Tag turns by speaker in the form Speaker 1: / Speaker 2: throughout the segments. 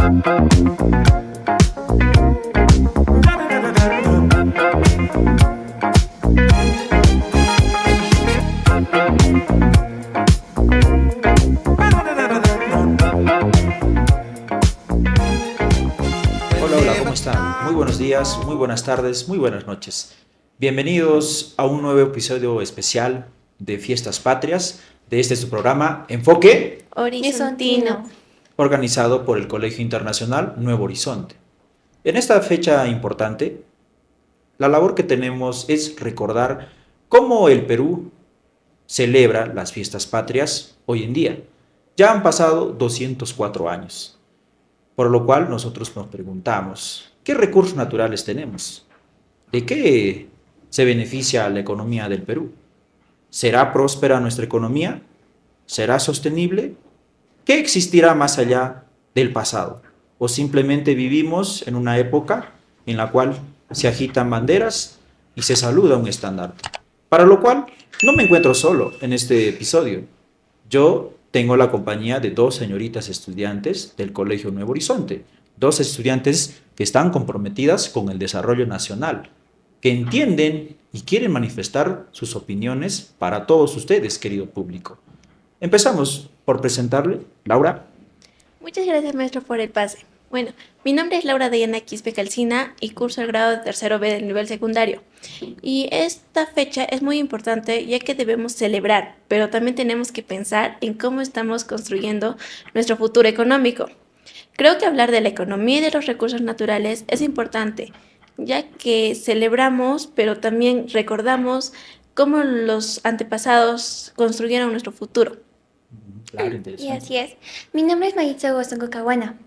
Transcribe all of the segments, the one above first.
Speaker 1: Hola, ¿cómo están? Muy buenos días, muy buenas tardes, muy buenas noches. Bienvenidos a un nuevo episodio especial de Fiestas Patrias de este su programa Enfoque,
Speaker 2: Horizontino.
Speaker 1: organizado por el Colegio Internacional Nuevo Horizonte. En esta fecha importante, la labor que tenemos es recordar cómo el Perú celebra las fiestas patrias hoy en día. Ya han pasado 204 años, por lo cual nosotros nos preguntamos, ¿qué recursos naturales tenemos? ¿De qué se beneficia la economía del Perú? ¿Será próspera nuestra economía? ¿Será sostenible? ¿Qué existirá más allá del pasado? ¿O simplemente vivimos en una época en la cual se agitan banderas y se saluda un estandarte? Para lo cual no me encuentro solo en este episodio. Yo tengo la compañía de dos señoritas estudiantes del Colegio Nuevo Horizonte, dos estudiantes que están comprometidas con el desarrollo nacional, que entienden y quieren manifestar sus opiniones para todos ustedes, querido público. Empezamos por presentarle, Laura.
Speaker 2: Muchas gracias, maestro, por el pase. Bueno, mi nombre es Laura Dayana Quispe Calcina y curso el grado de tercero B del nivel secundario. Y esta fecha es muy importante ya que debemos celebrar, pero también tenemos que pensar en cómo estamos construyendo nuestro futuro económico. Creo que hablar de la economía y de los recursos naturales es importante, ya que celebramos, pero también recordamos cómo los antepasados construyeron nuestro futuro.
Speaker 1: Claro,
Speaker 3: Y
Speaker 1: interesante.
Speaker 3: así es. Mi nombre es Maritza Gostongo Caguana,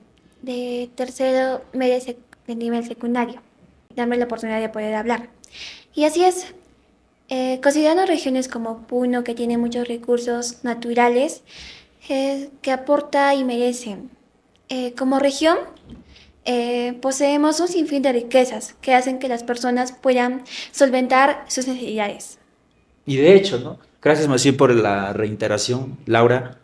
Speaker 3: de tercero medio de nivel secundario. Dame la oportunidad de poder hablar. Y así es. Considerando regiones como Puno, que tiene muchos recursos naturales, que aporta y merecen. Como región, poseemos un sinfín de riquezas que hacen que las personas puedan solventar sus necesidades.
Speaker 1: Y de hecho, ¿no? Gracias más bien por la reiteración, Laura,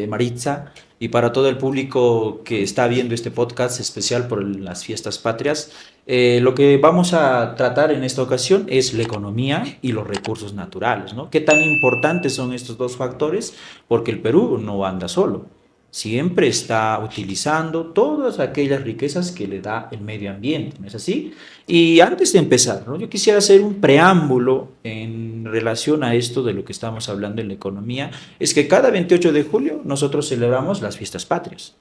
Speaker 1: Maritza, y para todo el público que está viendo este podcast especial por las fiestas patrias. Lo que vamos a tratar en esta ocasión es la economía y los recursos naturales, ¿no? ¿Qué tan importantes son estos dos factores? Porque el Perú no anda solo. Siempre está utilizando todas aquellas riquezas que le da el medio ambiente, ¿no es así? Y antes de empezar, ¿no? Yo quisiera hacer un preámbulo en relación a esto de lo que estamos hablando en la economía, es que cada 28 de julio nosotros celebramos las fiestas patrias.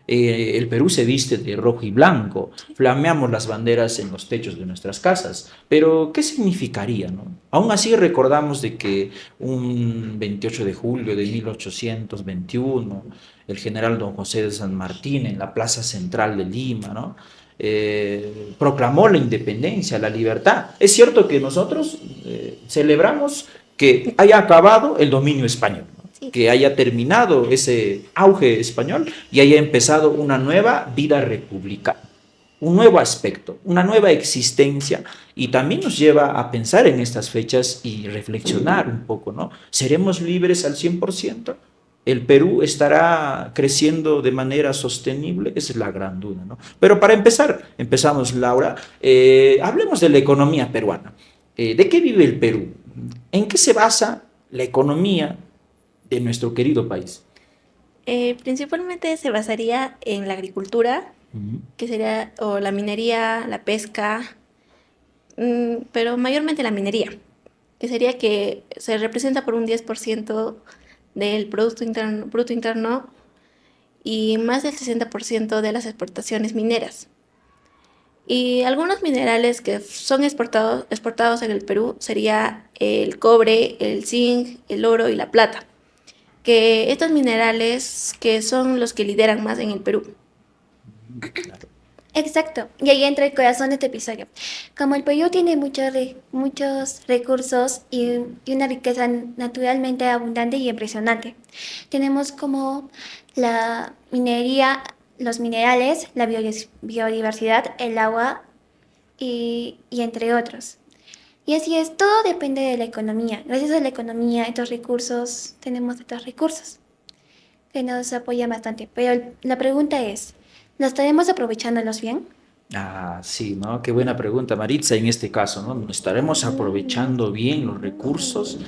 Speaker 1: El Perú se viste de rojo y blanco, flameamos las banderas en los techos de nuestras casas, pero ¿qué significaría, no? Aún así recordamos de que un 28 de julio de 1821, el general don José de San Martín en la plaza central de Lima, ¿no? Proclamó la independencia, la libertad. Es cierto que nosotros celebramos que haya acabado el dominio español, ¿no?
Speaker 3: Sí.
Speaker 1: Que haya terminado ese auge español y haya empezado una nueva vida republicana, un nuevo aspecto, una nueva existencia, y también nos lleva a pensar en estas fechas y reflexionar un poco, ¿no? ¿Seremos libres al 100%? ¿El Perú estará creciendo de manera sostenible? Esa es la gran duda, ¿no? Pero para empezar, empezamos, Laura, hablemos de la economía peruana. ¿De qué vive el Perú? ¿En qué se basa la economía de nuestro querido país?
Speaker 2: Principalmente se basaría en la agricultura,
Speaker 1: Ujú.
Speaker 2: que sería o la minería, la pesca, pero mayormente la minería, que sería que se representa por un 10% del Bruto Interno y más del 60% de las exportaciones mineras. Y algunos minerales que son exportados en el Perú sería el cobre, el zinc, el oro y la plata, que estos minerales que son los que lideran más en el Perú.
Speaker 1: Claro.
Speaker 3: Exacto, y ahí entra el corazón de este episodio. Como el Perú tiene muchos recursos y una riqueza naturalmente abundante y impresionante, tenemos como la minería, los minerales, la biodiversidad, el agua y entre otros. Y así es, todo depende de la economía. Gracias a la economía, tenemos estos recursos que nos apoyan bastante. Pero la pregunta es, ¿Nos estaremos aprovechándolos bien?
Speaker 1: Ah, sí, ¿no? Qué buena pregunta, Maritza, en este caso, ¿no? ¿Nos estaremos aprovechando bien los recursos?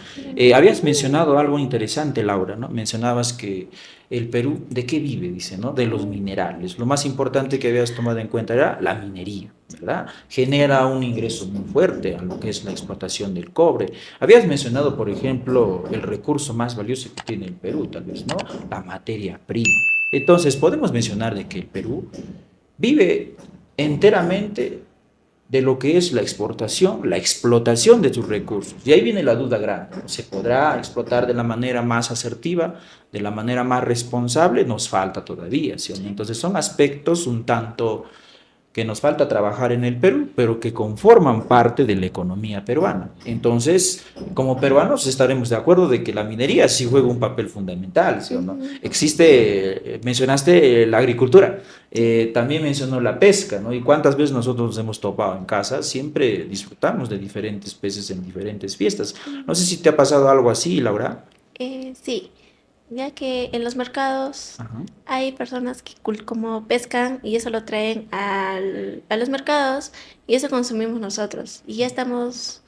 Speaker 1: Habías mencionado algo interesante, Laura, ¿no? Mencionabas que el Perú, ¿de qué vive? Dice, ¿no? De los minerales. Lo más importante que habías tomado en cuenta era la minería, ¿verdad? Genera un ingreso muy fuerte a lo que es la explotación del cobre. Habías mencionado, por ejemplo, el recurso más valioso que tiene el Perú, tal vez, ¿no? La materia prima. Entonces, podemos mencionar de que el Perú vive enteramente de lo que es la exportación, la explotación de sus recursos. Y ahí viene la duda grande. ¿Se podrá explotar de la manera más asertiva, de la manera más responsable? Nos falta todavía, ¿sí? Entonces son aspectos un tanto que nos falta trabajar en el Perú, pero que conforman parte de la economía peruana. Entonces, como peruanos estaremos de acuerdo de que la minería sí juega un papel fundamental, ¿sí o no?
Speaker 3: Ujú.
Speaker 1: Existe, mencionaste la agricultura, también mencionó la pesca, ¿no? Y cuántas veces nosotros nos hemos topado en casa, siempre disfrutamos de diferentes peces en diferentes fiestas. No sé si te ha pasado algo así, Laura.
Speaker 2: Sí, ya que en los mercados
Speaker 1: Ajá.
Speaker 2: hay personas que como pescan y eso lo traen a los mercados y eso consumimos nosotros. Y ya estamos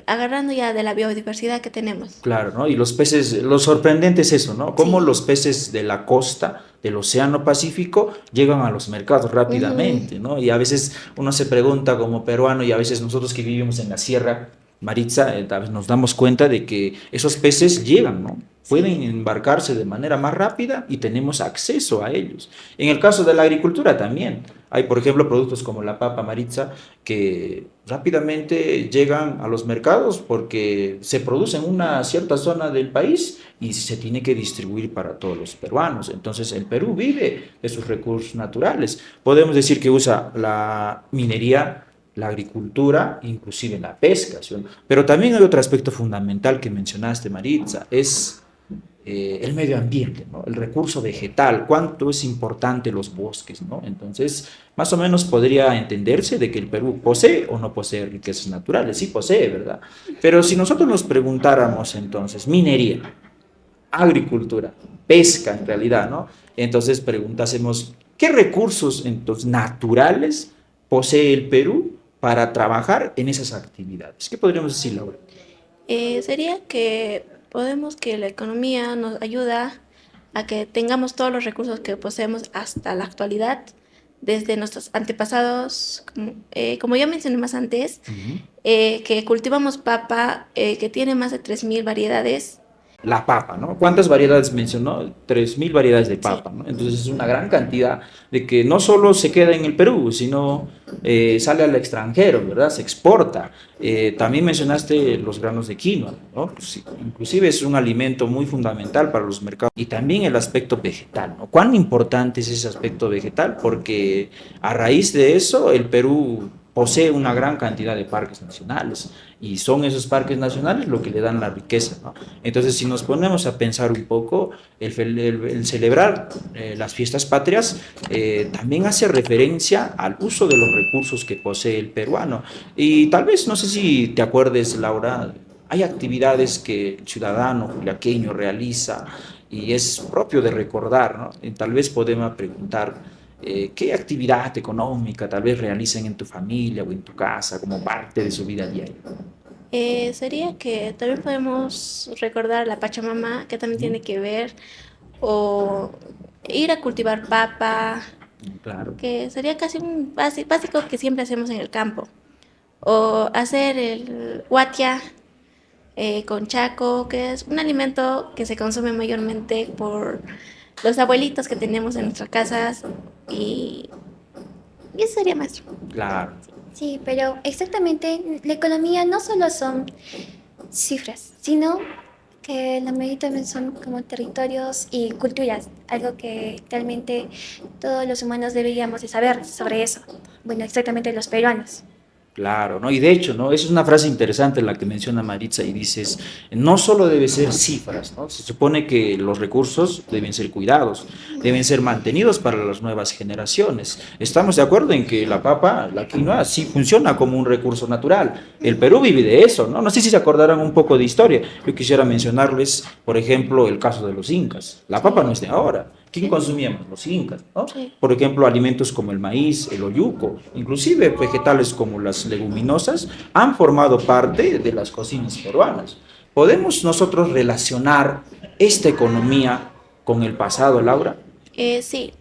Speaker 2: agarrando ya de la biodiversidad que tenemos.
Speaker 1: Claro, ¿no? Y los peces, lo sorprendente es eso, ¿no? Cómo
Speaker 2: Sí.
Speaker 1: los peces de la costa del Océano Pacífico llegan a los mercados
Speaker 2: Ujú.
Speaker 1: rápidamente, ¿no? Y a veces uno se pregunta como peruano y a veces nosotros que vivimos en la Sierra Maritza, tal vez nos damos cuenta de que esos peces llegan, ¿no? Pueden
Speaker 2: Sí.
Speaker 1: embarcarse de manera más rápida y tenemos acceso a ellos. En el caso de la agricultura también. Hay, por ejemplo, productos como la papa Maritza que rápidamente llegan a los mercados porque se produce en una cierta zona del país y se tiene que distribuir para todos los peruanos. Entonces, el Perú vive de sus recursos naturales. Podemos decir que usa la minería, la agricultura, inclusive la pesca, ¿sí? Pero también hay otro aspecto fundamental que mencionaste, Maritza, es el medio ambiente, ¿no? El recurso vegetal, cuánto es importante los bosques, ¿no? Entonces, más o menos podría entenderse de que el Perú posee o no posee riquezas naturales, sí posee, ¿verdad? Pero si nosotros nos preguntáramos entonces, minería, agricultura, pesca en realidad, ¿no? Entonces preguntásemos, ¿qué recursos entonces naturales posee el Perú para trabajar en esas actividades? ¿Qué podríamos decir, Laura?
Speaker 2: Sería que podemos que la economía nos ayuda a que tengamos todos los recursos que poseemos hasta la actualidad, desde nuestros antepasados, como ya mencioné más antes,
Speaker 1: Uh -huh.
Speaker 2: que cultivamos papa, que tiene más de 3.000 variedades.
Speaker 1: La papa, ¿no? ¿Cuántas variedades mencionó? 3.000 variedades de
Speaker 2: Sí.
Speaker 1: papa, ¿no? Entonces es una gran cantidad de que no solo se queda en el Perú, sino sale al extranjero, ¿verdad? Se exporta. También mencionaste los granos de quinoa, ¿no? Pues sí, inclusive es un alimento muy fundamental para los mercados. Y también el aspecto vegetal, ¿no? ¿Cuán importante es ese aspecto vegetal? Porque a raíz de eso el Perú posee una gran cantidad de parques nacionales y son esos parques nacionales lo que le dan la riqueza, ¿no? Entonces, si nos ponemos a pensar un poco, el celebrar las fiestas patrias también hace referencia al uso de los recursos que posee el peruano. Y tal vez, no sé si te acuerdes, Laura, hay actividades que el ciudadano juliaqueño realiza y es propio de recordar, ¿no? Y tal vez podemos preguntar qué actividad económica tal vez realicen en tu familia o en tu casa como parte de su vida diaria.
Speaker 2: Sería que también podemos recordar la Pachamama, que también
Speaker 1: ¿Mm?
Speaker 2: tiene que ver, o ir a cultivar papa,
Speaker 1: Claro.
Speaker 2: que sería casi un básico que siempre hacemos en el campo. O hacer el huatia con chaco, que es un alimento que se consume mayormente por los abuelitos que tenemos en nuestras casas. Y, y eso sería, maestro.
Speaker 1: Claro,
Speaker 3: Sí, pero exactamente la economía no solo son cifras, sino que la mayoría también son como territorios y culturas, algo que realmente todos los humanos deberíamos de saber sobre eso. Bueno, exactamente los peruanos.
Speaker 1: claro, ¿no? Y de hecho, ¿no? Esa es una frase interesante la que menciona Maritza y dices, no solo debe ser cifras, ¿no? Se supone que los recursos deben ser cuidados, deben ser mantenidos para las nuevas generaciones. Estamos de acuerdo en que la papa, la quinoa, sí funciona como un recurso natural. El Perú vive de eso, ¿no? No sé si se acordarán un poco de historia. Yo quisiera mencionarles, por ejemplo, el caso de los incas. La papa no
Speaker 2: Sí.
Speaker 1: es de ahora. ¿Quién consumía más? Los incas, ¿no?
Speaker 2: Sí.
Speaker 1: Por ejemplo, alimentos como el maíz, el oyuco, inclusive vegetales como las leguminosas han formado parte de las cocinas peruanas. ¿Podemos nosotros relacionar esta economía con el pasado, Laura?
Speaker 2: Sí,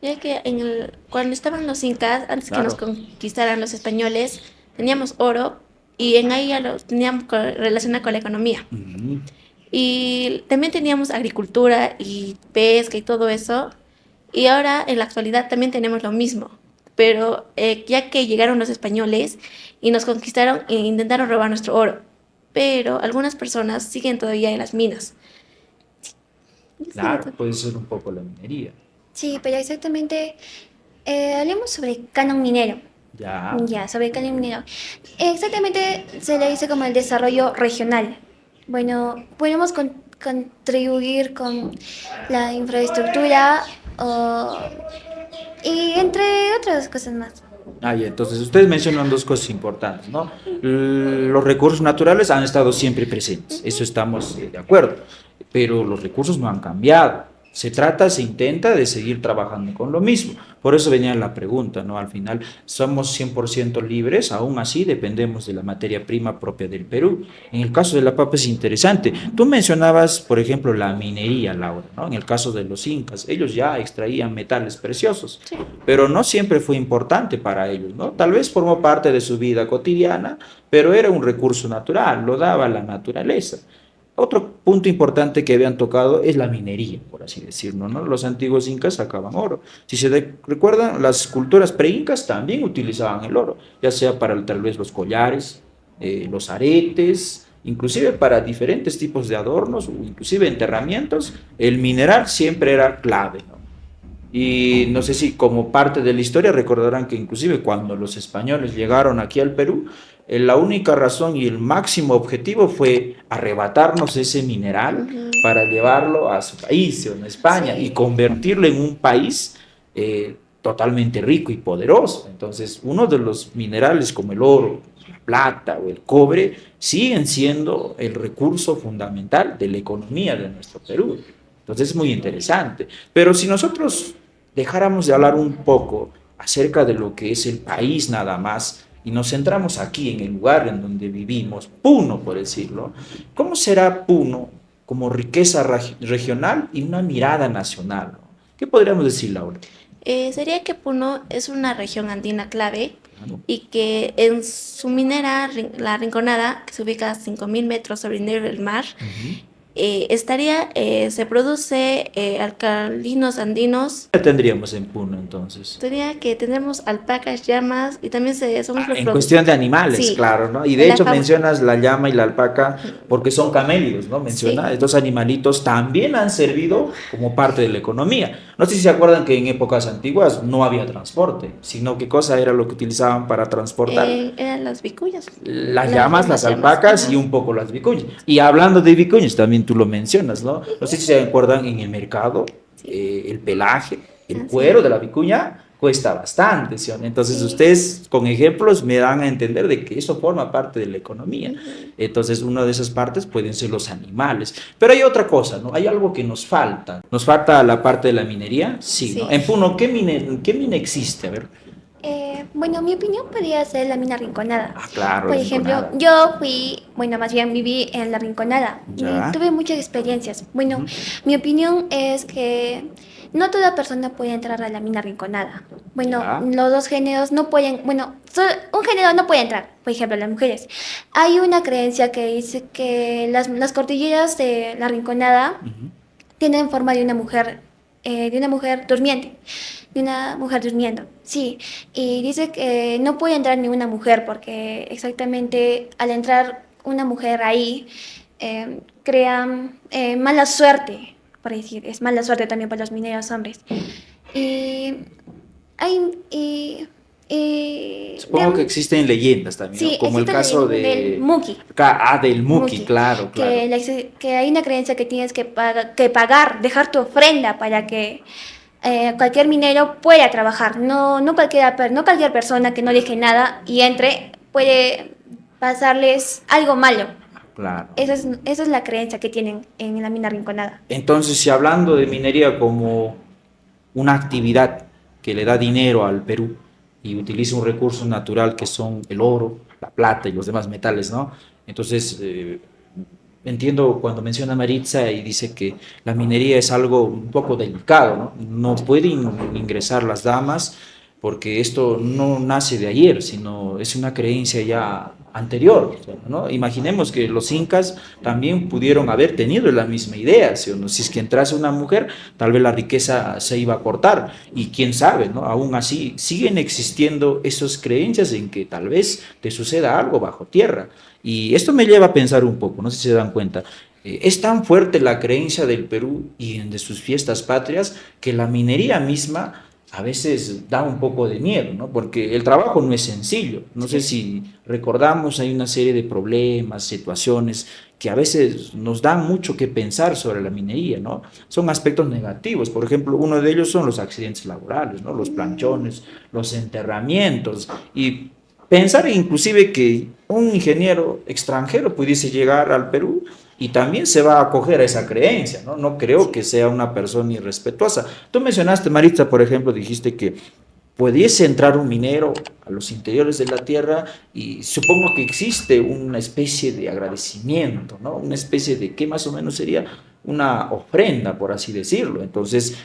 Speaker 2: ya que cuando estaban los incas, antes que nos
Speaker 1: Claro.
Speaker 2: conquistaran los españoles, teníamos oro y en ahí ya lo teníamos relacionado con la economía.
Speaker 1: Ujú.
Speaker 2: Y también teníamos agricultura y pesca y todo eso. Y ahora, en la actualidad, también tenemos lo mismo. Pero ya que llegaron los españoles y nos conquistaron e intentaron robar nuestro oro. Pero algunas personas siguen todavía en las minas.
Speaker 1: Claro, puede ser un poco la minería.
Speaker 3: Sí, pero exactamente, hablemos sobre canon minero.
Speaker 1: Ya.
Speaker 3: Ya, sobre canon minero. Exactamente se le dice como el desarrollo regional. Bueno, podemos contribuir con la infraestructura y entre otras cosas más.
Speaker 1: Ah, ya, entonces ustedes mencionan dos cosas importantes, ¿no? Los recursos naturales han estado siempre presentes, eso estamos de acuerdo, pero los recursos no han cambiado. Se intenta de seguir trabajando con lo mismo. Por eso venía la pregunta, ¿no? Al final, ¿somos 100% libres? Aún así dependemos de la materia prima propia del Perú. En el caso de la papa es interesante. Tú mencionabas, por ejemplo, la minería, Laura, ¿no? En el caso de los incas, ellos ya extraían metales preciosos,
Speaker 2: Sí.
Speaker 1: pero no siempre fue importante para ellos, ¿no? Tal vez formó parte de su vida cotidiana, pero era un recurso natural, lo daba la naturaleza. Otro punto importante que habían tocado es la minería, por así decirlo, ¿no? Los antiguos incas sacaban oro. Si recuerdan, las culturas pre-incas también utilizaban el oro, ya sea para tal vez los collares, los aretes, inclusive para diferentes tipos de adornos, o inclusive enterramientos, el mineral siempre era clave, ¿no? Y no sé si como parte de la historia recordarán que inclusive cuando los españoles llegaron aquí al Perú, la única razón y el máximo objetivo fue arrebatarnos ese mineral
Speaker 2: Ujú.
Speaker 1: para llevarlo a su país, en España, y
Speaker 3: Sí.
Speaker 1: convertirlo en un país totalmente rico y poderoso. Entonces, uno de los minerales como el oro, la plata o el cobre siguen siendo el recurso fundamental de la economía de nuestro Perú. Entonces es muy interesante. Pero si nosotros dejáramos de hablar un poco acerca de lo que es el país nada más y nos centramos aquí en el lugar en donde vivimos, Puno por decirlo, ¿cómo será Puno como riqueza regional y una mirada nacional? ¿Qué podríamos decir, Laura?
Speaker 2: Sería que Puno es una región andina clave
Speaker 1: Claro.
Speaker 2: y que en su minera, la Rinconada, que se ubica a 5.000 metros sobre el nivel del mar,
Speaker 1: Ujú.
Speaker 2: se produce alcalinos andinos.
Speaker 1: ¿Qué tendríamos en Puno entonces?
Speaker 2: Sería que tenemos alpacas, llamas y también somos los
Speaker 1: En cuestión de animales,
Speaker 2: Sí,
Speaker 1: claro, ¿no? Y de
Speaker 2: la
Speaker 1: hecho
Speaker 2: fauna.
Speaker 1: mencionas la llama y la alpaca porque son camélidos, ¿no? Menciona,
Speaker 2: Sí,
Speaker 1: estos animalitos también han servido como parte de la economía. No sé si se acuerdan que en épocas antiguas no había transporte, sino qué cosa era lo que utilizaban para transportar
Speaker 2: eran las vicuñas.
Speaker 1: las llamas, las
Speaker 2: Llamas,
Speaker 1: alpacas
Speaker 2: ajá.
Speaker 1: y un poco las vicuñas. Y hablando de vicuñas, también tú lo mencionas, ¿no? No sé si se acuerdan en el mercado,
Speaker 2: Sí,
Speaker 1: el pelaje, el
Speaker 2: así
Speaker 1: cuero
Speaker 2: es.
Speaker 1: de la vicuña cuesta bastante, ¿sí? Entonces
Speaker 2: Sí.
Speaker 1: ustedes con ejemplos me dan a entender de que eso forma parte de la economía.
Speaker 2: Ujú.
Speaker 1: Entonces una de esas partes pueden ser los animales. Pero hay otra cosa, ¿no? Hay algo que nos falta. Nos falta la parte de la minería, sí, ¿no?
Speaker 2: Sí.
Speaker 1: En Puno, qué mina existe? A ver.
Speaker 3: Bueno, mi opinión podría ser la mina Rinconada.
Speaker 1: Ah, claro,
Speaker 3: Por
Speaker 1: la
Speaker 3: ejemplo,
Speaker 1: Rinconada.
Speaker 3: yo fui, bueno, más bien viví en la Rinconada y
Speaker 1: Ya.
Speaker 3: tuve muchas experiencias. Bueno,
Speaker 1: Ujú.
Speaker 3: mi opinión es que no toda persona puede entrar a la mina Rinconada. Bueno,
Speaker 1: Ya.
Speaker 3: los dos géneros no pueden, bueno, un género no puede entrar, por ejemplo, las mujeres. Hay una creencia que dice que las cordilleras de la Rinconada
Speaker 1: Ujú.
Speaker 3: tienen forma de una mujer durmiente, de una mujer durmiendo, sí. Y dice que no puede entrar ni una mujer porque exactamente al entrar una mujer ahí crea mala suerte, por decir, es mala suerte también para los mineros hombres. Y hay,
Speaker 1: Supongo que existen leyendas también, ¿no?
Speaker 3: sí,
Speaker 1: Como el
Speaker 3: existe la
Speaker 1: caso
Speaker 3: leyenda del
Speaker 1: de...
Speaker 3: Muki.
Speaker 1: Del Muki,
Speaker 3: Muki,
Speaker 1: claro, claro.
Speaker 3: que hay una creencia que tienes que pagar, dejar tu ofrenda para que cualquier minero pueda trabajar. No cualquier persona que no deje nada y entre puede pasarles algo malo.
Speaker 1: Claro.
Speaker 3: Esa es la creencia que tienen en la mina Rinconada.
Speaker 1: Entonces, si hablando de minería como una actividad que le da dinero al Perú y utiliza un recurso natural que son el oro, la plata y los demás metales, ¿no? Entonces, entiendo cuando menciona Maritza y dice que la minería es algo un poco delicado, ¿no? No pueden ingresar las damas porque esto no nace de ayer, sino es una creencia ya anterior, ¿no? Imaginemos que los incas también pudieron haber tenido la misma idea, ¿sí o no? Si es que entrase una mujer, tal vez la riqueza se iba a cortar, y quién sabe, ¿no? Aún así, siguen existiendo esas creencias en que tal vez te suceda algo bajo tierra, y esto me lleva a pensar un poco, no sé si se dan cuenta, es tan fuerte la creencia del Perú y de sus fiestas patrias que la minería misma a veces da un poco de miedo, ¿no? Porque el trabajo no es sencillo. No sé si recordamos, hay una serie de problemas, situaciones que a veces nos dan mucho que pensar sobre la minería, ¿no? Son aspectos negativos. Por ejemplo, uno de ellos son los accidentes laborales, ¿no? Los planchones, los enterramientos, y pensar inclusive que un ingeniero extranjero pudiese llegar al Perú y también se va a acoger a esa creencia, ¿no? No creo que sea una persona irrespetuosa. Tú mencionaste, Maritza, por ejemplo, dijiste que pudiese entrar un minero a los interiores de la tierra, y supongo que existe una especie de agradecimiento, ¿no? Una especie de, ¿qué más o menos sería? Una ofrenda, por así decirlo. Entonces,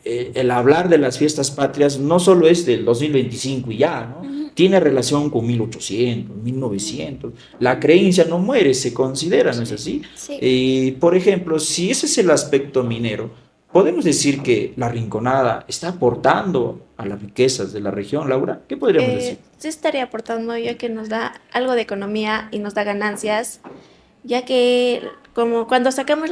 Speaker 1: el hablar de las fiestas patrias no solo es del 2025 y ya, ¿no? Tiene relación con 1800, 1900. La creencia no muere, se considera, ¿no es así?
Speaker 3: Sí.
Speaker 1: Por ejemplo, si ese es el aspecto minero, podemos decir que la Rinconada está aportando a las riquezas de la región, Laura. ¿Qué podríamos decir?
Speaker 2: Sí estaría aportando, ya que nos da algo de economía y nos da ganancias, ya que como cuando sacamos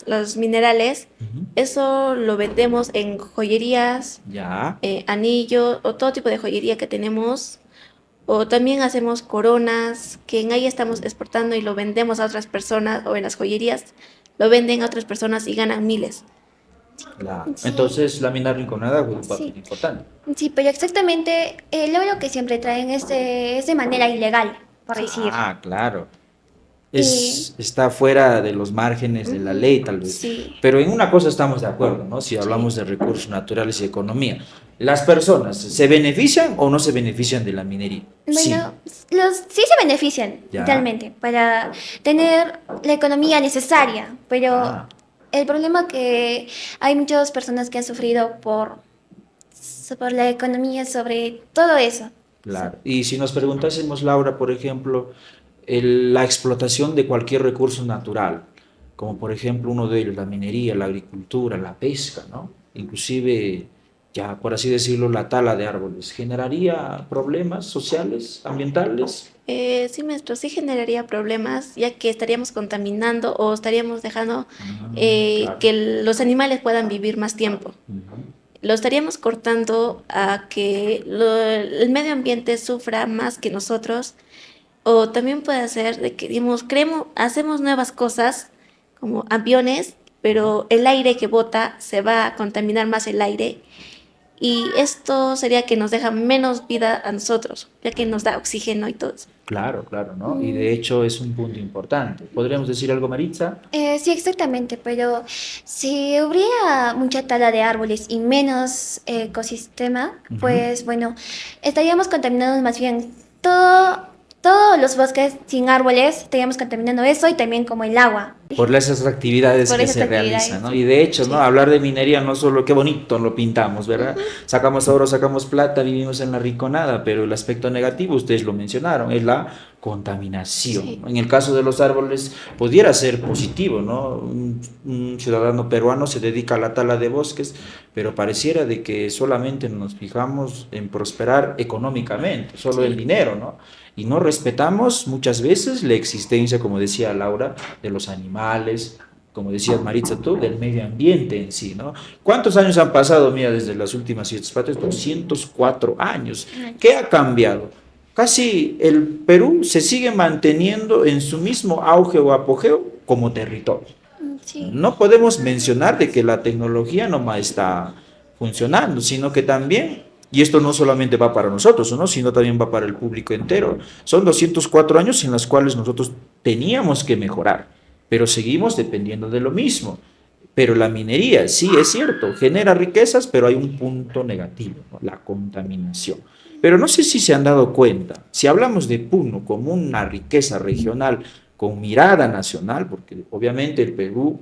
Speaker 2: los minerales,
Speaker 1: Ujú.
Speaker 2: eso lo vendemos en joyerías,
Speaker 1: Ya,
Speaker 2: anillos o todo tipo de joyería que tenemos, o también hacemos coronas, que en ahí estamos exportando y lo vendemos a otras personas, o en las joyerías lo venden a otras personas y ganan miles.
Speaker 3: Sí.
Speaker 1: entonces la mina Rinconada juega un papel
Speaker 3: Sí.
Speaker 1: importante.
Speaker 3: Sí, pero exactamente el oro que siempre traen es de manera ilegal, por decir.
Speaker 1: Ah, claro.
Speaker 3: Y
Speaker 1: Está fuera de los márgenes de la
Speaker 2: Ujú.
Speaker 1: ley, tal vez.
Speaker 2: Sí,
Speaker 1: Pero en una cosa estamos de acuerdo, ¿no? Si
Speaker 2: sí.
Speaker 1: hablamos de recursos naturales y economía. ¿Las personas se benefician o no se benefician de la minería? Sí.
Speaker 3: Bueno, los sí se benefician
Speaker 1: Ya.
Speaker 3: realmente para tener la economía necesaria, pero
Speaker 1: Ah,
Speaker 3: el problema que hay muchas personas que han sufrido por la economía sobre todo eso.
Speaker 1: claro. Y si nos preguntásemos, Laura, por ejemplo, la explotación de cualquier recurso natural, como por ejemplo uno de ellos, la minería, la agricultura, la pesca, ¿no? Inclusive, ya por así decirlo, la tala de árboles, ¿generaría problemas sociales, ambientales?
Speaker 2: Sí, maestro, sí generaría problemas, ya que estaríamos contaminando o estaríamos dejando
Speaker 1: Claro.
Speaker 2: que los animales puedan vivir más tiempo.
Speaker 1: Ujú.
Speaker 2: Lo estaríamos cortando a que el medio ambiente sufra más que nosotros, o también puede ser de que, digamos, hacemos nuevas cosas como aviones, pero el aire que bota se va a contaminar más el aire, y esto sería que nos deja menos vida a nosotros, ya que nos da oxígeno y todo eso.
Speaker 1: Claro, claro, ¿no? Y
Speaker 3: Mm,
Speaker 1: de hecho es un punto importante. ¿Podríamos decir algo, Maritza?
Speaker 3: sí, exactamente, pero si hubiera mucha tala de árboles y menos ecosistema,
Speaker 1: Ujú.
Speaker 3: pues bueno, estaríamos contaminando más bien todos los bosques sin árboles, estaríamos contaminando eso y también como el agua.
Speaker 1: Por esas actividades
Speaker 3: Por
Speaker 1: que
Speaker 3: esas
Speaker 1: se realizan,
Speaker 3: actividades.
Speaker 1: ¿no? Y de hecho, ¿no?
Speaker 2: Sí.
Speaker 1: Hablar de minería no solo qué bonito lo pintamos, ¿verdad?
Speaker 3: Ujú.
Speaker 1: Sacamos oro, sacamos plata, vivimos en la Rinconada, pero el aspecto negativo, ustedes lo mencionaron, es la contaminación,
Speaker 2: Sí.
Speaker 1: ¿no? En el caso de los árboles, pudiera ser positivo, ¿no? Un ciudadano peruano se dedica a la tala de bosques, pero pareciera de que solamente nos fijamos en prosperar económicamente, solo el
Speaker 2: Sí.
Speaker 1: dinero, ¿no? Y no respetamos muchas veces la existencia, como decía Laura, de los animales, como decías Maritza tú, del medio ambiente en sí, ¿no? ¿Cuántos años han pasado, mira, desde las últimas fiestas patrias? 204 años. ¿Qué ha cambiado? Casi el Perú se sigue manteniendo en su mismo auge o apogeo como territorio.
Speaker 3: Sí.
Speaker 1: No podemos mencionar de que la tecnología no más está funcionando, sino que también, y esto no solamente va para nosotros, ¿no? Sino también va para el público entero. Son 204 años en los cuales nosotros teníamos que mejorar, pero seguimos dependiendo de lo mismo. Pero la minería, sí, es cierto, genera riquezas, pero hay un punto negativo, ¿no? La contaminación. Pero no sé si se han dado cuenta, si hablamos de Puno como una riqueza regional con mirada nacional, porque obviamente el Perú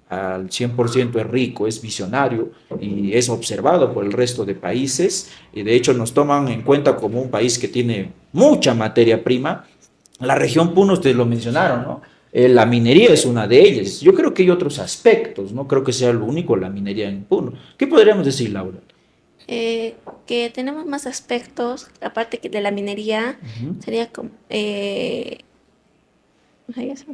Speaker 1: al 100% es rico, es visionario y es observado por el resto de países, y de hecho nos toman en cuenta como un país que tiene mucha materia prima. La región Puno, ustedes lo mencionaron, ¿no? La minería es una de ellas. Yo creo que hay otros aspectos, no creo que sea lo único la minería en Puno. ¿Qué podríamos decir, Laura?
Speaker 2: Que tenemos más aspectos, aparte que de la minería,
Speaker 1: Ujú.
Speaker 2: sería como... ay, eso.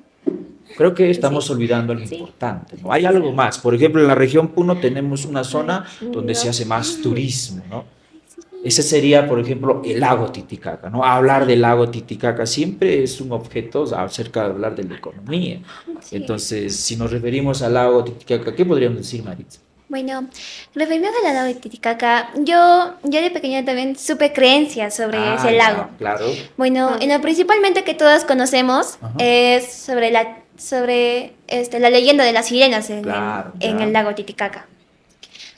Speaker 1: Creo que
Speaker 2: Sí,
Speaker 1: estamos olvidando algo
Speaker 2: sí.
Speaker 1: importante, ¿no? Hay algo más. Por ejemplo, en la región Puno tenemos una
Speaker 2: Ay,
Speaker 1: zona donde se
Speaker 2: no.
Speaker 1: hace más turismo, ¿no?
Speaker 2: Sí,
Speaker 1: Ese sería, por ejemplo, el lago Titicaca, ¿no? Hablar
Speaker 2: sí,
Speaker 1: del lago Titicaca siempre es un objeto acerca de hablar de la economía.
Speaker 3: Sí.
Speaker 1: Entonces, si nos referimos al lago Titicaca, ¿qué podríamos decir, Maritza?
Speaker 3: Bueno, refiriéndose al lago de Titicaca, yo de pequeña también supe creencias sobre
Speaker 1: Ah,
Speaker 3: ese lago.
Speaker 1: ya, claro.
Speaker 3: Bueno,
Speaker 2: ah,
Speaker 3: en lo principalmente que todos conocemos
Speaker 1: Ajá.
Speaker 3: es sobre la leyenda de las sirenas
Speaker 1: Claro,
Speaker 3: en el
Speaker 1: ya.
Speaker 3: lago Titicaca.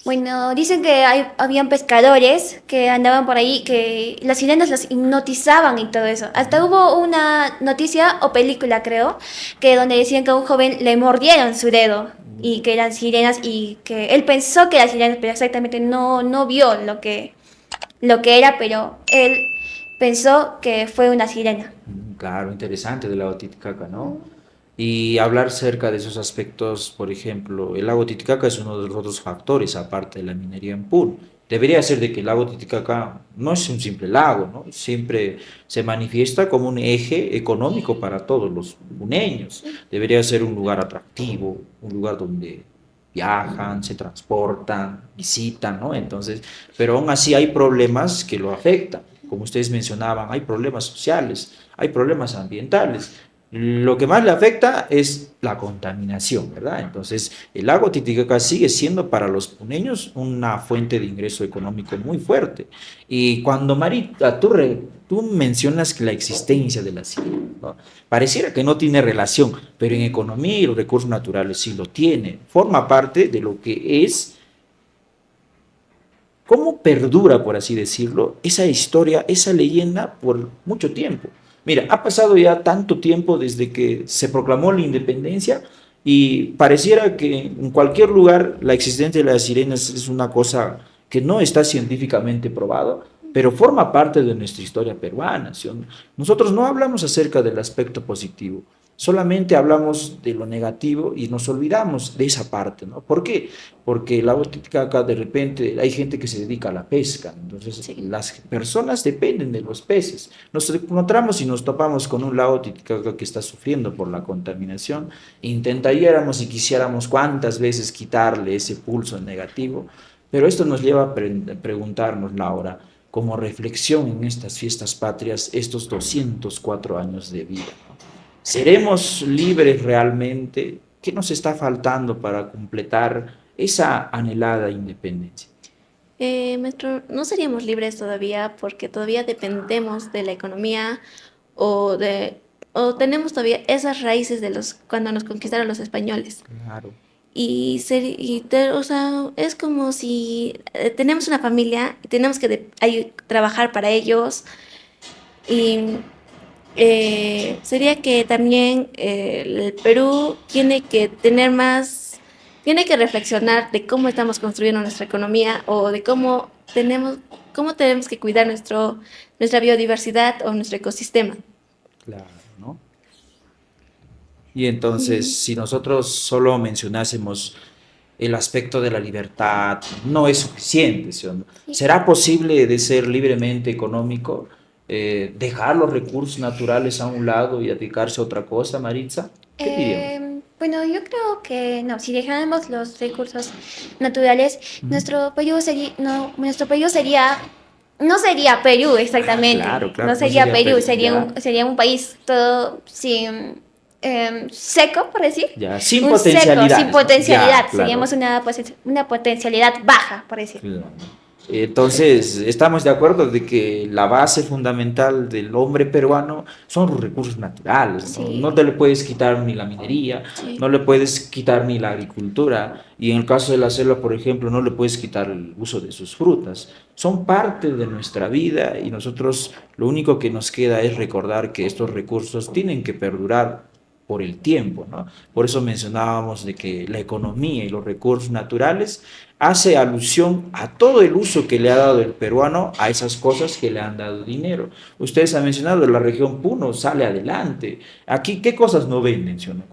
Speaker 3: Bueno, dicen que habían pescadores que andaban por ahí, que las sirenas las hipnotizaban y todo eso. Hasta hubo una noticia o película, creo, que donde decían que a un joven le mordieron su dedo y que eran sirenas y que él pensó que eran sirenas, pero exactamente no vio lo que era, pero él pensó que fue una sirena.
Speaker 1: Claro, interesante del lago Titicaca, ¿no? Y hablar cerca de esos aspectos, por ejemplo, el lago Titicaca es uno de los otros factores, aparte de la minería en Puno. Debería ser de que el lago Titicaca no es un simple lago, ¿no? Siempre se manifiesta como un eje económico para todos los puneños. Debería ser un lugar atractivo, un lugar donde viajan, se transportan, visitan, ¿no? Entonces, pero aún así hay problemas que lo afectan. Como ustedes mencionaban, hay problemas sociales, hay problemas ambientales. Lo que más le afecta es la contaminación, ¿verdad? Entonces, el lago Titicaca sigue siendo para los puneños una fuente de ingreso económico muy fuerte. Y cuando Marita, tú mencionas que la existencia de la sirena, ¿no? Pareciera que no tiene relación, pero en economía y los recursos naturales sí lo tiene. Forma parte de lo que es, cómo perdura, por así decirlo, esa historia, esa leyenda por mucho tiempo. Mira, ha pasado ya tanto tiempo desde que se proclamó la independencia y pareciera que en cualquier lugar la existencia de las sirenas es una cosa que no está científicamente probado, pero forma parte de nuestra historia peruana. ¿Sí? Nosotros no hablamos acerca del aspecto positivo, solamente hablamos de lo negativo y nos olvidamos de esa parte, ¿no? ¿Por qué? Porque el lago Titicaca de repente hay gente que se dedica a la pesca, entonces
Speaker 2: sí.
Speaker 1: las personas dependen de los peces. Nos encontramos y nos topamos con un lago Titicaca que está sufriendo por la contaminación, intentaríamos y quisiéramos cuántas veces quitarle ese pulso negativo, pero esto nos lleva a preguntarnos, Laura, como reflexión en estas fiestas patrias, estos 204 años de vida. ¿Seremos libres realmente? ¿Qué nos está faltando para completar esa anhelada independencia?
Speaker 2: No seríamos libres todavía porque todavía dependemos de la economía o o tenemos todavía esas raíces de los cuando nos conquistaron los españoles.
Speaker 1: Claro,
Speaker 2: O sea, es como si tenemos una familia y tenemos que trabajar para ellos. Y sería que también el Perú tiene que tiene que reflexionar de cómo estamos construyendo nuestra economía o de cómo tenemos que cuidar nuestra biodiversidad o nuestro ecosistema.
Speaker 1: claro, ¿no? Y entonces, si nosotros solo mencionásemos el aspecto de la libertad, no es suficiente, ¿sí o no?
Speaker 3: Sí.
Speaker 1: ¿Será posible de ser libremente económico, dejar los recursos naturales a un lado y dedicarse a otra cosa, Maritza? ¿Qué diríamos?
Speaker 3: Bueno, yo creo que no, si dejáramos los recursos naturales,
Speaker 1: Ujú.
Speaker 3: nuestro Perú sería, no sería Perú
Speaker 1: Ah, claro,
Speaker 3: exactamente, no
Speaker 1: claro, no
Speaker 3: sería
Speaker 1: sería
Speaker 3: Perú,
Speaker 1: ya,
Speaker 3: sería un país todo sin, seco, por decir,
Speaker 1: ya, sin
Speaker 3: un seco, sin
Speaker 1: potencialidades, ¿no?
Speaker 3: potencialidad,
Speaker 1: Ya, claro.
Speaker 3: seríamos una potencialidad baja, por decir.
Speaker 1: Claro. Entonces, estamos de acuerdo de que la base fundamental del hombre peruano son los recursos naturales, ¿no?
Speaker 2: Sí,
Speaker 1: No te le puedes quitar ni la minería,
Speaker 2: sí.
Speaker 1: no le puedes quitar ni la agricultura, y en el caso de la selva, por ejemplo, no le puedes quitar el uso de sus frutas. Son parte de nuestra vida y nosotros lo único que nos queda es recordar que estos recursos tienen que perdurar por el tiempo, ¿no? Por eso mencionábamos de que la economía y los recursos naturales hace alusión a todo el uso que le ha dado el peruano a esas cosas que le han dado dinero. Ustedes han mencionado, la región Puno sale adelante. Aquí, ¿qué cosas no venden? ¿Sí o no?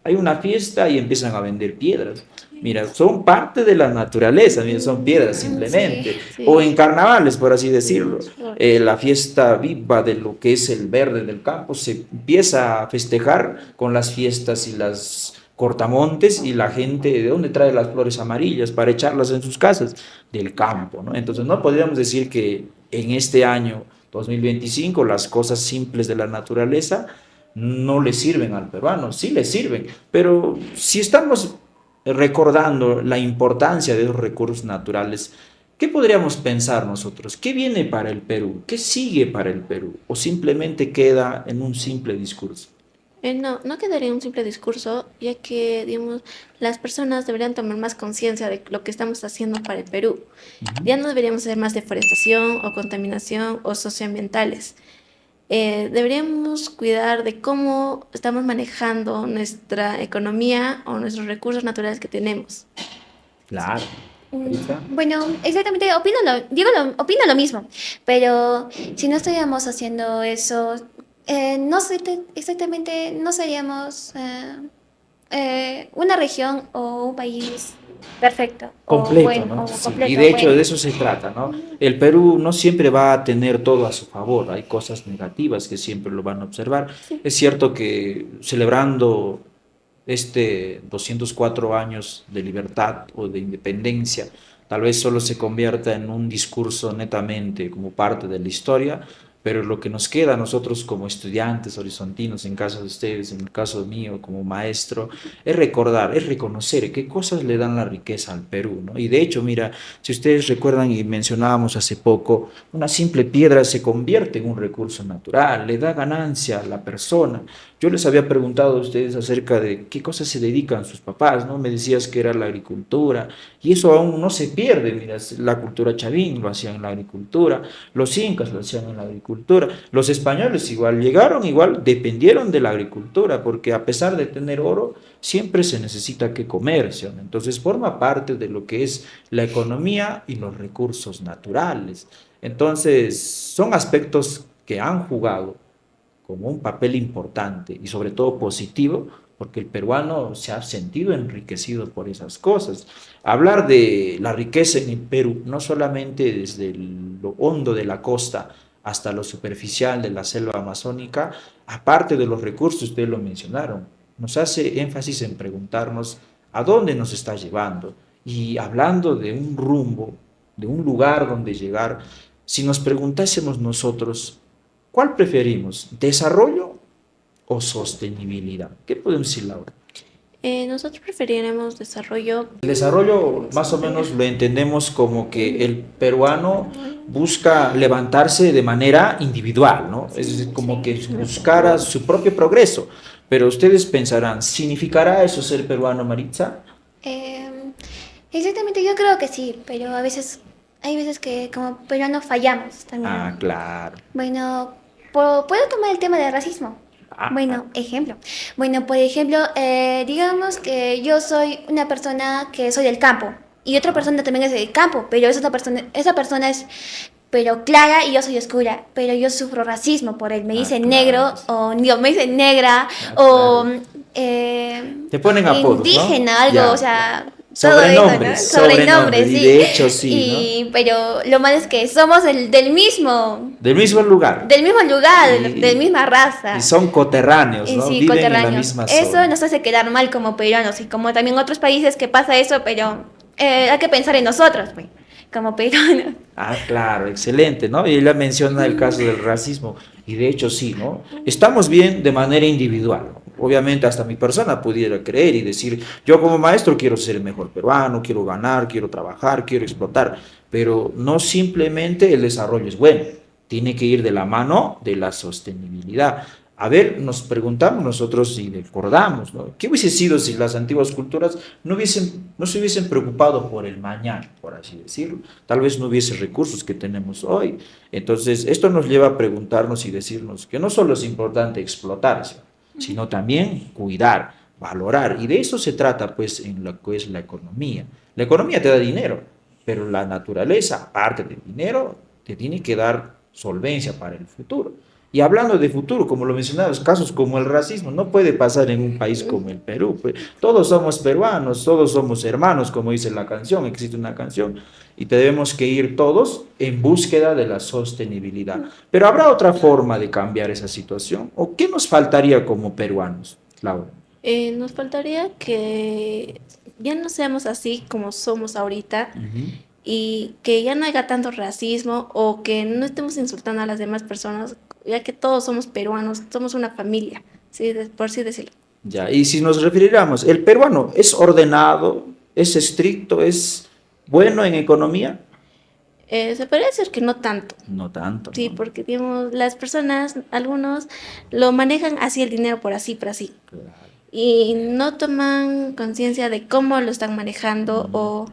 Speaker 1: Hay una fiesta y empiezan a vender piedras. Mira, son parte de la naturaleza, mira, son piedras
Speaker 3: Sí.
Speaker 1: simplemente. O
Speaker 2: Sí,
Speaker 1: en carnavales, por así decirlo,
Speaker 2: flores.
Speaker 1: la fiesta viva de lo que es el verde del campo se empieza a festejar con las fiestas y las cortamontes y la gente, ¿de dónde trae las flores amarillas para echarlas en sus casas? Del campo, ¿no? Entonces no podríamos decir que en este año 2025 las cosas simples de la naturaleza no le sirven al peruano, sí le sirven, pero si estamos recordando la importancia de los recursos naturales, ¿qué podríamos pensar nosotros? ¿Qué viene para el Perú? ¿Qué sigue para el Perú? ¿O simplemente queda en un simple discurso?
Speaker 2: No, no quedaría en un simple discurso, ya que, digamos, las personas deberían tomar más conciencia de lo que estamos haciendo para el Perú. Ya no deberíamos hacer más deforestación o contaminación o socioambientales. Deberíamos cuidar de cómo estamos manejando nuestra economía o nuestros recursos naturales que tenemos.
Speaker 1: Claro. Marisa.
Speaker 3: Bueno, exactamente, opino lo mismo, pero si no estuviéramos haciendo eso, no sé exactamente, no seríamos una región o un país perfecto o
Speaker 1: Completo,
Speaker 3: bueno,
Speaker 1: ¿no?
Speaker 3: o
Speaker 1: Sí, y
Speaker 3: completo,
Speaker 1: de hecho
Speaker 3: bueno.
Speaker 1: de eso se trata, ¿no? El Perú no siempre va a tener todo a su favor, hay cosas negativas que siempre lo van a observar.
Speaker 3: Sí.
Speaker 1: Es cierto que celebrando 204 años de libertad o de independencia, tal vez solo se convierta en un discurso netamente como parte de la historia, pero lo que nos queda a nosotros como estudiantes horizontinos, en caso de ustedes, en el caso mío como maestro, es recordar, es reconocer qué cosas le dan la riqueza al Perú, ¿no? Y de hecho, mira, si ustedes recuerdan y mencionábamos hace poco, una simple piedra se convierte en un recurso natural, le da ganancia a la persona. Yo les había preguntado a ustedes acerca de qué cosas se dedican sus papás, ¿no? Me decías que era la agricultura, y eso aún no se pierde, mira, la cultura chavín lo hacían en la agricultura, los incas lo hacían en la agricultura, los españoles igual llegaron, igual dependieron de la agricultura, porque a pesar de tener oro, siempre se necesita que comer, ¿sí? Entonces forma parte de lo que es la economía y los recursos naturales. Entonces son aspectos que han jugado como un papel importante y sobre todo positivo, porque el peruano se ha sentido enriquecido por esas cosas. Hablar de la riqueza en el Perú, no solamente desde lo hondo de la costa hasta lo superficial de la selva amazónica, aparte de los recursos, ustedes lo mencionaron, nos hace énfasis en preguntarnos a dónde nos está llevando. Y hablando de un rumbo, de un lugar donde llegar, si nos preguntásemos nosotros, ¿cuál preferimos? ¿Desarrollo o sostenibilidad? ¿Qué podemos decir, Laura?
Speaker 2: Nosotros preferiremos desarrollo.
Speaker 1: El desarrollo más o menos lo entendemos como que el peruano busca levantarse de manera individual, ¿no? Es decir, como que buscara su propio progreso. Pero ustedes pensarán, ¿significará eso ser peruano, Maritza?
Speaker 3: Eh, exactamente, yo creo que sí, pero hay veces que como peruanos fallamos
Speaker 1: Ah,
Speaker 3: también.
Speaker 1: claro.
Speaker 3: Bueno, puedo tomar el tema del racismo.
Speaker 1: Ah,
Speaker 3: Bueno, ejemplo. Bueno, por ejemplo, digamos que yo soy una persona que soy del campo y otra
Speaker 1: ah,
Speaker 3: persona también es del campo, pero esa persona es pero clara y yo soy oscura, pero yo sufro racismo por él. Me
Speaker 1: ah,
Speaker 3: dicen
Speaker 1: claro.
Speaker 3: negro o digo, me dicen negra
Speaker 1: Ah,
Speaker 3: o
Speaker 1: claro.
Speaker 3: eh,
Speaker 1: Te ponen apodos, ¿no?
Speaker 3: indígena, algo, o
Speaker 1: Ya, ya.
Speaker 3: sea, todo eso, ¿no?
Speaker 1: Sobrenombres,
Speaker 3: Sobrenombres,
Speaker 1: sobrenombres, y
Speaker 3: sí.
Speaker 1: de hecho sí, ¿no?
Speaker 3: Pero lo malo es que somos
Speaker 1: Del mismo lugar.
Speaker 3: del mismo lugar, de la
Speaker 1: Y,
Speaker 3: misma
Speaker 1: y
Speaker 3: raza.
Speaker 1: son coterráneos,
Speaker 3: Y
Speaker 1: ¿no?
Speaker 3: sí,
Speaker 1: Viven en la
Speaker 3: coterráneos.
Speaker 1: misma
Speaker 3: Eso
Speaker 1: zona.
Speaker 3: nos hace quedar mal como peruanos y como también otros países que pasa eso, pero hay que pensar en nosotros, pues, como peruanos.
Speaker 1: Ah, claro, excelente, ¿no? Y ella menciona el caso del racismo, y de hecho sí, ¿no? Estamos bien de manera individual, ¿no? obviamente hasta mi persona pudiera creer y decir, yo como maestro quiero ser el mejor peruano, quiero ganar, quiero trabajar, quiero explotar, pero no simplemente el desarrollo es bueno, tiene que ir de la mano de la sostenibilidad. A ver, nos preguntamos nosotros y recordamos, ¿no? ¿Qué hubiese sido si las antiguas culturas no se hubiesen preocupado por el mañana, por así decirlo? Tal vez no hubiese recursos que tenemos hoy. Entonces, esto nos lleva a preguntarnos y decirnos que no solo es importante explotar, sino también cuidar, valorar. Y de eso se trata, pues, en lo que es la economía. La economía te da dinero, pero la naturaleza, aparte del dinero, te tiene que dar solvencia para el futuro. Y hablando de futuro, como lo mencionabas, casos como el racismo no puede pasar en un país como el Perú. Pues. Todos somos peruanos, todos somos hermanos, como dice la canción, existe una canción, y tenemos que ir todos en búsqueda de la sostenibilidad. Pero ¿habrá otra forma de cambiar esa situación? ¿O qué nos faltaría como peruanos, Laura?
Speaker 2: Nos faltaría que ya no seamos así como somos ahorita y que ya no haya tanto racismo o que no estemos insultando a las demás personas, ya que todos somos peruanos, somos una familia, ¿sí? Por así decirlo.
Speaker 1: Ya, y si nos refiriéramos, ¿el peruano es ordenado, es estricto, es bueno en economía?
Speaker 2: Se podría decir que no tanto.
Speaker 1: No tanto.
Speaker 2: Sí,
Speaker 1: ¿No?
Speaker 2: porque digamos, las personas, algunos lo manejan así el dinero por así.
Speaker 1: Claro.
Speaker 2: Y no toman conciencia de cómo lo están manejando o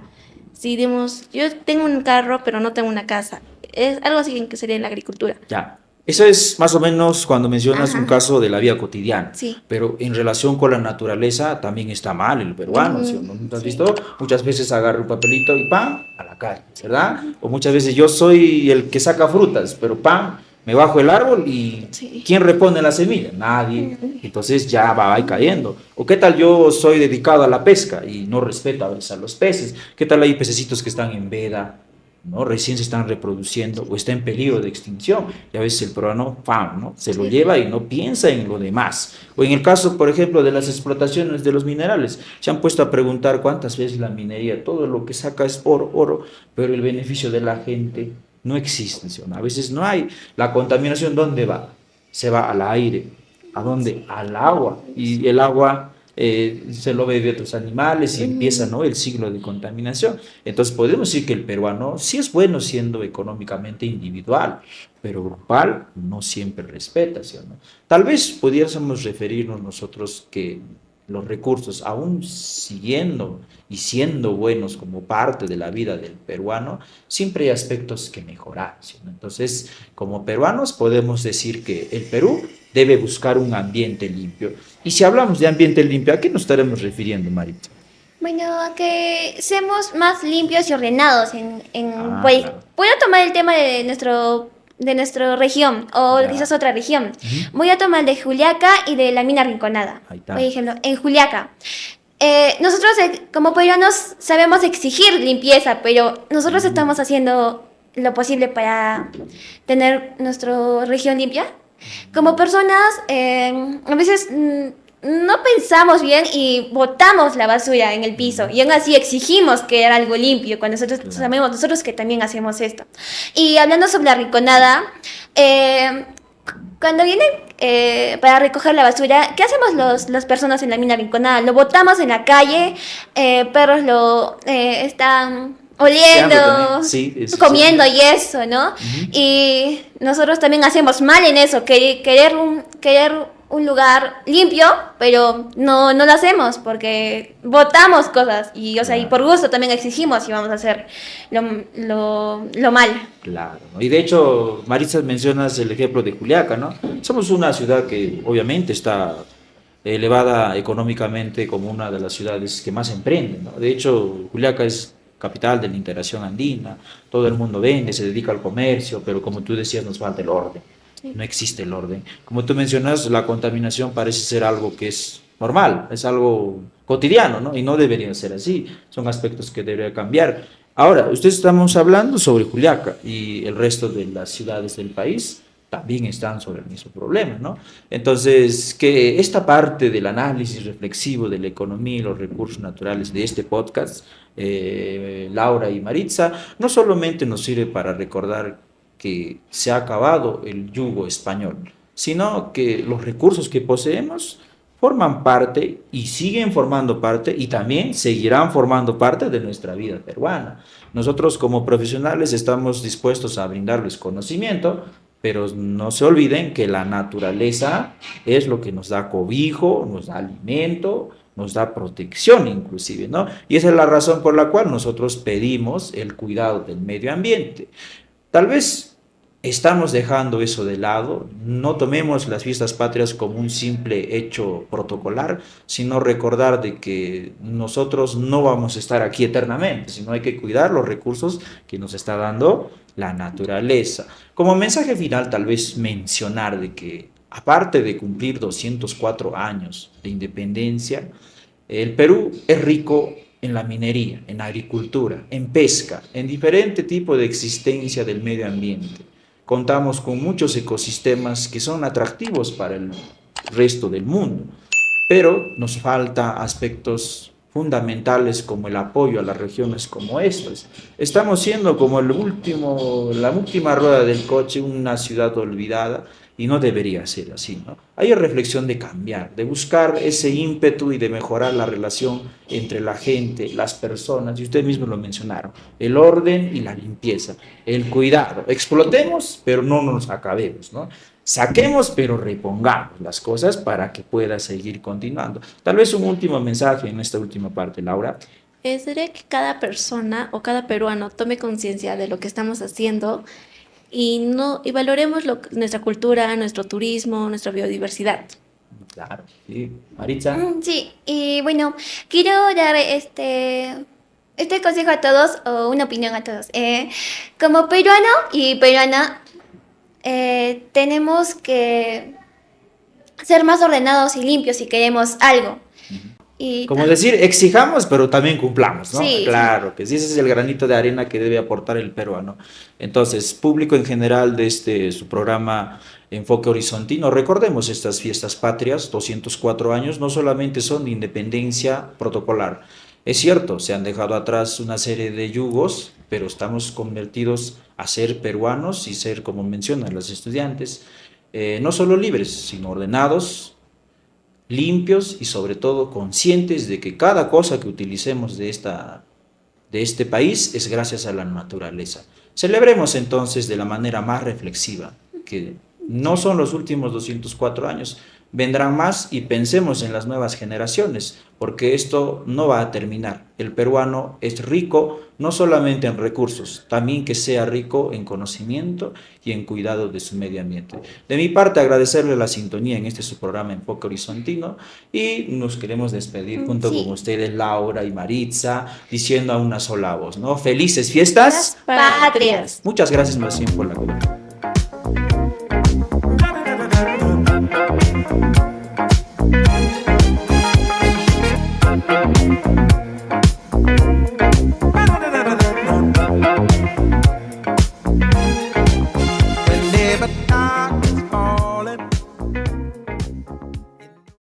Speaker 2: si digamos, yo tengo un carro pero no tengo una casa. Es algo así que sería en la agricultura.
Speaker 1: Ya. Eso es más o menos cuando mencionas un
Speaker 2: Ajá.
Speaker 1: caso de la vida cotidiana,
Speaker 2: Sí.
Speaker 1: pero en relación con la naturaleza también está mal el peruano, ¿sí o no? ¿No has
Speaker 2: Sí.
Speaker 1: visto? Muchas veces agarra un papelito y ¡pam! A la calle, ¿verdad? O muchas veces yo soy el que saca frutas, pero ¡pam! Me bajo el árbol y
Speaker 2: Sí.
Speaker 1: ¿quién repone la semilla? Nadie. Entonces ya va ahí cayendo. O qué tal yo soy dedicado a la pesca y no respeto a veces a los peces. ¿Qué tal hay pececitos que están en veda? ¿No? Recién se están reproduciendo o está en peligro de extinción y a veces el peruano ¡pam! ¿No? Se lo
Speaker 2: Sí.
Speaker 1: lleva y no piensa en lo demás. O en el caso, por ejemplo, de las explotaciones de los minerales, se han puesto a preguntar cuántas veces la minería, todo lo que saca es oro, pero el beneficio de la gente no existe, ¿sí? A veces no hay. La contaminación, ¿dónde va? Se va al aire. ¿A dónde? Al agua. Y el agua se lo bebe otros animales y empieza, ¿no? El ciclo de contaminación. Entonces podemos decir que el peruano sí es bueno siendo económicamente individual, pero grupal no siempre respeta, ¿sí o no? Tal vez pudiésemos referirnos nosotros que los recursos, aún siguiendo y siendo buenos como parte de la vida del peruano, siempre hay aspectos que mejorar, ¿sí? Entonces, como peruanos podemos decir que el Perú debe buscar un ambiente limpio. Y si hablamos de ambiente limpio, ¿a qué nos estaremos refiriendo, Maritza?
Speaker 3: Bueno, a que seamos más limpios y ordenados pues,
Speaker 1: Claro.
Speaker 3: voy a tomar el tema de nuestra región o
Speaker 1: Ya.
Speaker 3: quizás otra región.
Speaker 1: Ujú.
Speaker 3: Voy a tomar el de Juliaca y de la mina Rinconada.
Speaker 1: Ahí está.
Speaker 3: Por ejemplo, en Juliaca. Nosotros como peruanos sabemos exigir limpieza, pero nosotros estamos haciendo lo posible para tener nuestra región limpia. Como personas, a veces no pensamos bien y botamos la basura en el piso y aún así exigimos que era algo limpio cuando nosotros
Speaker 1: Claro.
Speaker 3: sabemos nosotros que también hacemos esto. Y hablando sobre la Rinconada, cuando vienen para recoger la basura, ¿qué hacemos las personas en la mina Rinconada? Lo botamos en la calle, perros lo están oliendo,
Speaker 1: también. Sí, eso sí.
Speaker 3: comiendo y eso, ¿no? Y nosotros también hacemos mal en eso, querer un lugar limpio, pero no lo hacemos porque botamos cosas y, o sea, y por gusto también exigimos y vamos a hacer lo mal.
Speaker 1: Claro, ¿no? Y de hecho, Maritza, mencionas el ejemplo de Juliaca, ¿no? Somos una ciudad que obviamente está elevada económicamente como una de las ciudades que más emprenden, ¿no? De hecho, Juliaca es capital de la integración andina, todo el mundo vende, se dedica al comercio, pero como tú decías, nos falta el orden. No existe el orden. Como tú mencionas, la contaminación parece ser algo que es normal, es algo cotidiano, ¿no? Y no debería ser así, son aspectos que deberían cambiar. Ahora, ustedes estamos hablando sobre Juliaca y el resto de las ciudades del país también están sobre el mismo problema, ¿no? Entonces, que esta parte del análisis reflexivo de la economía y los recursos naturales de este podcast, Laura y Maritza, no solamente nos sirve para recordar que se ha acabado el yugo español, sino que los recursos que poseemos forman parte y siguen formando parte y también seguirán formando parte de nuestra vida peruana. Nosotros como profesionales estamos dispuestos a brindarles conocimiento, pero no se olviden que la naturaleza es lo que nos da cobijo, nos da alimento, nos da protección inclusive, ¿no? Y esa es la razón por la cual nosotros pedimos el cuidado del medio ambiente. Tal vez estamos dejando eso de lado, no tomemos las fiestas patrias como un simple hecho protocolar, sino recordar de que nosotros no vamos a estar aquí eternamente, sino hay que cuidar los recursos que nos está dando la naturaleza. Como mensaje final, tal vez mencionar de que aparte de cumplir 204 años de independencia, el Perú es rico en la minería, en agricultura, en pesca, en diferente tipo de existencia del medio ambiente. Contamos con muchos ecosistemas que son atractivos para el resto del mundo, pero nos falta aspectos fundamentales como el apoyo a las regiones como estas. Estamos siendo como la última rueda del coche, una ciudad olvidada, y no debería ser así, ¿no? Hay reflexión de cambiar, de buscar ese ímpetu y de mejorar la relación entre la gente, las personas, y ustedes mismos lo mencionaron, el orden y la limpieza, el cuidado. Explotemos, pero no nos acabemos, ¿no? Saquemos, pero repongamos las cosas para que pueda seguir continuando. Tal vez un último mensaje en esta última parte, Laura.
Speaker 2: Sería que cada persona o cada peruano tome conciencia de lo que estamos haciendo y no y valoremos nuestra cultura, nuestro turismo, nuestra biodiversidad.
Speaker 1: Claro, sí. Maritza.
Speaker 3: Sí, y bueno, quiero dar este consejo a todos o una opinión a todos. Como peruano y peruana, tenemos que ser más ordenados y limpios si queremos algo. Y
Speaker 1: Como decir, exijamos, pero también cumplamos, ¿no?
Speaker 3: Sí,
Speaker 1: Claro, que sí, ese es el granito de arena que debe aportar el peruano. Entonces, público en general de su programa Enfoque Horizontino, recordemos estas fiestas patrias, 204 años, no solamente son de independencia protocolar. Es cierto, se han dejado atrás una serie de yugos, pero estamos convertidos a ser peruanos y ser, como mencionan los estudiantes, no solo libres, sino ordenados, limpios y sobre todo conscientes de que cada cosa que utilicemos de este país es gracias a la naturaleza. Celebremos entonces de la manera más reflexiva, que no son los últimos 204 años, vendrán más y pensemos en las nuevas generaciones, porque esto no va a terminar. El peruano es rico no solamente en recursos, también que sea rico en conocimiento y en cuidado de su medio ambiente. De mi parte, agradecerle la sintonía en su programa Enfoque Horizontino y nos queremos despedir junto con
Speaker 3: sí,
Speaker 1: ustedes, Laura y Maritza, diciendo a una sola voz, ¿no? ¡Felices fiestas!
Speaker 2: Patrias.
Speaker 1: Muchas gracias más bien por la cobertura.